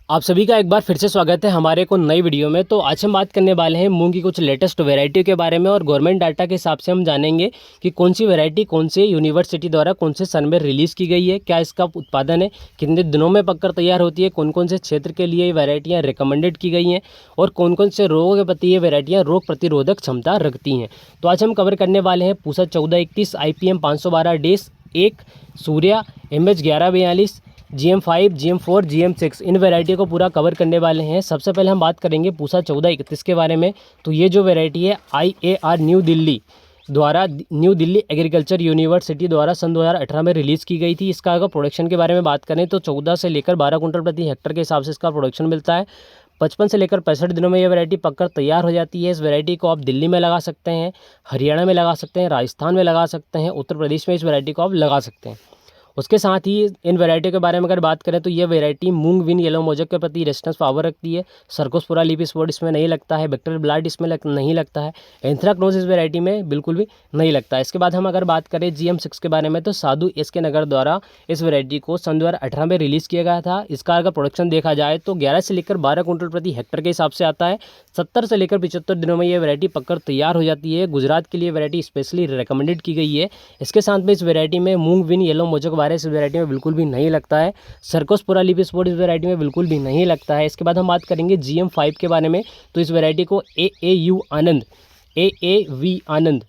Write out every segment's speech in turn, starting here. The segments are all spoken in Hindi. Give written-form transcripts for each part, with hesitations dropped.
आप सभी का एक बार फिर से स्वागत है हमारे को नई वीडियो में। तो आज हम बात करने वाले हैं मूंग की कुछ लेटेस्ट वैरायटी के बारे में और गवर्नमेंट डाटा के हिसाब से हम जानेंगे कि कौन सी वैरायटी कौन से यूनिवर्सिटी द्वारा कौन से सन में रिलीज़ की गई है, क्या इसका उत्पादन है, कितने दिनों में पककर तैयार होती है, कौन कौन से क्षेत्र के लिए ये वैरायटियाँ रिकमेंडेड की गई हैं और कौन कौन से रोगों के प्रति ये वैरायटियाँ रोग प्रतिरोधक क्षमता रखती हैं। तो आज हम कवर करने वाले हैं पूसा 1431, IPM 512 डेस 1, Surya, MH 1142, GM5, GM4, GM6 इन वैरायटी को पूरा कवर करने वाले हैं। सबसे पहले हम बात करेंगे पूसा 1431 के बारे में। तो ये जो वैरायटी है IAR न्यू दिल्ली द्वारा, न्यू दिल्ली एग्रीकल्चर यूनिवर्सिटी द्वारा सन 2018 में रिलीज़ की गई थी। इसका अगर प्रोडक्शन के बारे में बात करें तो 14 से लेकर 12 कुंटल प्रति हेक्टर के हिसाब से इसका प्रोडक्शन मिलता है। 55 से लेकर 65 दिनों में ये वैरायटी पककर तैयार हो जाती है। इस वैरायटी को आप दिल्ली में लगा सकते हैं, हरियाणा में लगा सकते हैं, राजस्थान में लगा सकते हैं, उत्तर प्रदेश में इस वैरायटी को आप लगा सकते हैं। उसके साथ ही इन वैरायटी के बारे में अगर बात करें तो ये वैरायटी मूंग विन येलो मोजक के प्रति रेजिस्टेंस पावर रखती है। सर्कोस्पोरा लीफ स्पॉट इसमें नहीं लगता है, बैक्टीरियल ब्लाइट इसमें नहीं लगता है, एंथ्राक्नोज इस वैरायटी में बिल्कुल भी नहीं लगता है। इसके बाद हम अगर बात करें GM6 के बारे में तो साधु SK नगर द्वारा इस वैरायटी को सन 2018 में रिलीज़ किया गया था। इसका अगर प्रोडक्शन देखा जाए तो 11 से लेकर 12 कुंटल प्रति हेक्टर के हिसाब से आता है। 70 से लेकर 75 दिनों में ये वैरायटी पककर तैयार हो जाती है। गुजरात के लिए वैरायटी स्पेशली रिकमेंडेड की गई है। इसके साथ में इस वैरायटी में मूंग विन येलो मोजक वायरस इस वैरायटी में बिल्कुल भी नहीं लगता है। सर्कोस्पोरा लीफ स्पॉट इस वैरायटी में बिल्कुल भी नहीं लगता है। इसके बाद हम बात करेंगे GM5 के बारे में। तो इस वैरायटी को AAV आनंद,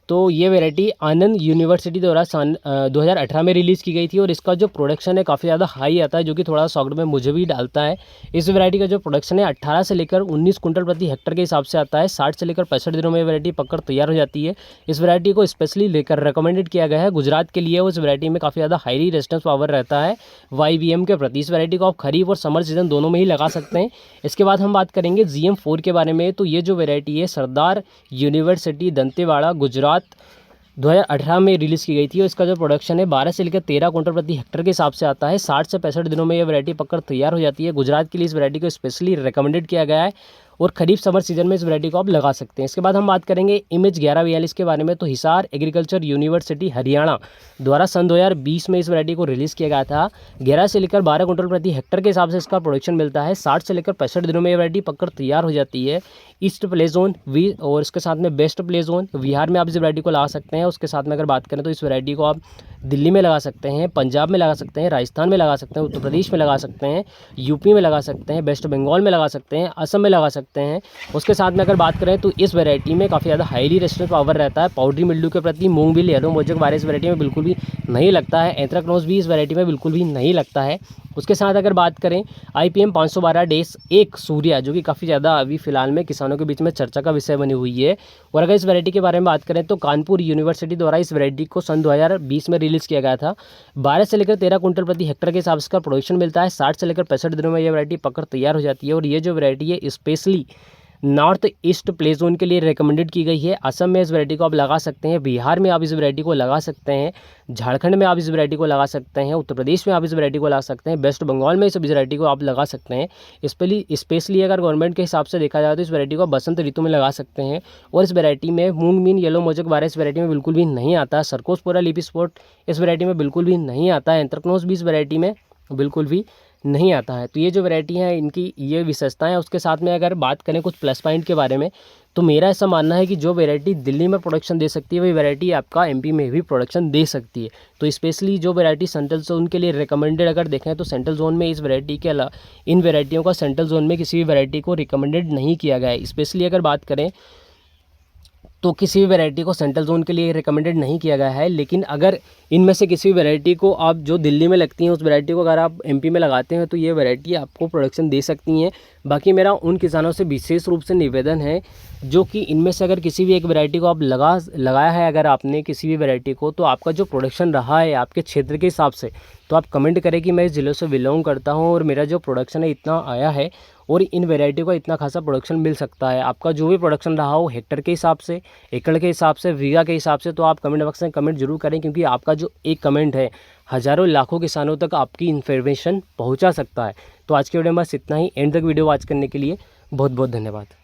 तो ये वैरायटी आनंद यूनिवर्सिटी द्वारा सन 2018 में रिलीज़ की गई थी और इसका जो प्रोडक्शन है काफ़ी ज़्यादा हाई आता है, जो कि थोड़ा सॉफ्ट में मुझे भी डालता है। इस वैरायटी का जो प्रोडक्शन है 18 से लेकर 19 कुंटल प्रति हेक्टर के हिसाब से आता है। 60 से लेकर 65 दिनों में ये वैरायटी पककर तैयार हो जाती है। इस वैरायटी को स्पेशली लेकर रिकमेंडेड किया गया है गुजरात के लिए। उस वैरायटी में काफ़ी ज़्यादा हाई रेजिस्टेंस पावर रहता है YBM के प्रति। इस वैरायटी को आप खरीफ और समर सीजन दोनों में ही लगा सकते हैं। इसके बाद हम बात करेंगे GM4 के बारे में। तो ये जो वैरायटी है सरदार यूनिवर्सिटी दंतेवाड़ा गुजरात 2018 में रिलीज़ की गई थी और इसका जो प्रोडक्शन है 12 से लेकर 13 कुंटल प्रति हेक्टर के हिसाब से आता है। 60 से 65 दिनों में ये वैरायटी पककर तैयार हो जाती है। गुजरात के लिए इस वैरायटी को स्पेशली रिकमेंडेड किया गया है और खरीफ समर सीजन में इस वैरायटी को आप लगा सकते हैं। इसके बाद हम बात करेंगे MH 1142 के बारे में। तो हिसार एग्रीकल्चर यूनिवर्सिटी हरियाणा द्वारा सन 2020 में इस वैरायटी को रिलीज़ किया गया था। 11 से लेकर 12 कुंटल प्रति हेक्टर के हिसाब से इसका प्रोडक्शन मिलता है। 60 से लेकर 65 दिनों में ये वैरायटी पककर तैयार हो जाती है। ईस्ट प्ले जोन वी और इसके साथ में बेस्ट प्ले जोन बिहार में आप इस वैरायटी को लगा सकते हैं। उसके साथ में अगर बात करें तो इस वैरायटी को आप दिल्ली में लगा सकते हैं, पंजाब में लगा सकते हैं, राजस्थान में लगा सकते हैं, उत्तर प्रदेश में लगा सकते हैं, यूपी में लगा सकते हैं, वेस्ट बंगाल में लगा सकते हैं, असम में लगा सकते हैं। उसके साथ में अगर बात करें तो इस वैरायटी में काफ़ी ज़्यादा हाईली रेजिस्टेंस पावर रहता है। पाउडरी मिल्ड्यू के प्रति मूंग विन येलो मोजक वायरस वैरायटी में बिल्कुल भी नहीं लगता है। एंथ्राक्नोज भी इस वैरायटी में बिल्कुल भी नहीं लगता है। उसके साथ अगर बात करें IPM 512 डेस 1 सूर्या, जो कि काफ़ी ज़्यादा अभी फिलहाल में किसानों के बीच में चर्चा का विषय बनी हुई है। और अगर इस वैरायटी के बारे में बात करें तो कानपुर यूनिवर्सिटी द्वारा इस वैरायटी को सन 2020 में रिलीज़ किया गया था। 12 से लेकर 13 कुंटल प्रति हेक्टर के हिसाब से इसका प्रोडक्शन मिलता है। 60 से लेकर 65 दिनों में ये वैरायटी पककर तैयार हो जाती है और ये जो वैरायटी है specially north east play zone के लिए रिकमेंडेड की गई है। असम में इस वैरायटी को आप लगा सकते हैं, बिहार में आप इस वैरायटी को लगा सकते हैं, झारखंड में आप इस वैरायटी को लगा सकते हैं, उत्तर प्रदेश में आप इस वैरायटी को लगा सकते हैं, वेस्ट बंगाल में इस वैरायटी को आप लगा सकते हैं। स्पेशली अगर गवर्नमेंट के हिसाब से देखा जाए तो इस वैरायटी को बसंत ऋतु में लगा सकते हैं। और इस वैरायटी में मूंग विन येलो मोजक वायरस वैरायटी में बिल्कुल भी नहीं आता है। सर्कोस्पोरा लीफ स्पॉट इस वैरायटी में बिल्कुल भी नहीं आता है। एंथ्राक्नोज भी इस वैरायटी में बिल्कुल भी नहीं आता है। तो ये जो वैरायटी है इनकी ये विशेषताएं हैं। उसके साथ में अगर बात करें कुछ प्लस पॉइंट के बारे में तो मेरा ऐसा मानना है कि जो वैरायटी दिल्ली में प्रोडक्शन दे सकती है वही वैरायटी आपका MP में भी प्रोडक्शन दे सकती है। तो स्पेशली जो वैरायटी सेंट्रल जोन के लिए रिकमेंडेड अगर देखें तो सेंट्रल जोन में इस वैरायटी के अलावा इन वैरायटियों का सेंट्रल जोन में किसी भी वैरायटी को रिकमेंडेड नहीं किया गया है। स्पेशली अगर बात करें तो किसी भी वैरायटी को सेंट्रल जोन के लिए रिकमेंडेड नहीं किया गया है। लेकिन अगर इनमें से किसी भी वैरायटी को आप जो दिल्ली में लगती हैं उस वैरायटी को अगर आप MP में लगाते हैं तो ये वैरायटी आपको प्रोडक्शन दे सकती हैं। बाकी मेरा उन किसानों से विशेष रूप से निवेदन है जो कि इनमें से अगर किसी भी एक वैरायटी को आप लगाया है अगर आपने किसी भी वैरायटी को, तो आपका जो प्रोडक्शन रहा है आपके क्षेत्र के हिसाब से तो आप कमेंट करें कि मैं इस ज़िले से बिलोंग करता हूँ और मेरा जो प्रोडक्शन है इतना आया है और इन वैरायटी को इतना खासा प्रोडक्शन मिल सकता है। आपका जो भी प्रोडक्शन रहा हो हेक्टर के हिसाब से, एकड़ के हिसाब से, बीघा के हिसाब से, तो आप कमेंट बॉक्स में कमेंट जरूर करें क्योंकि आपका जो एक कमेंट है हज़ारों लाखों किसानों तक आपकी इन्फॉर्मेशन पहुंचा सकता है। तो आज के वीडियो में बस इतना ही। एंड तक वीडियो वॉच करने के लिए बहुत बहुत धन्यवाद।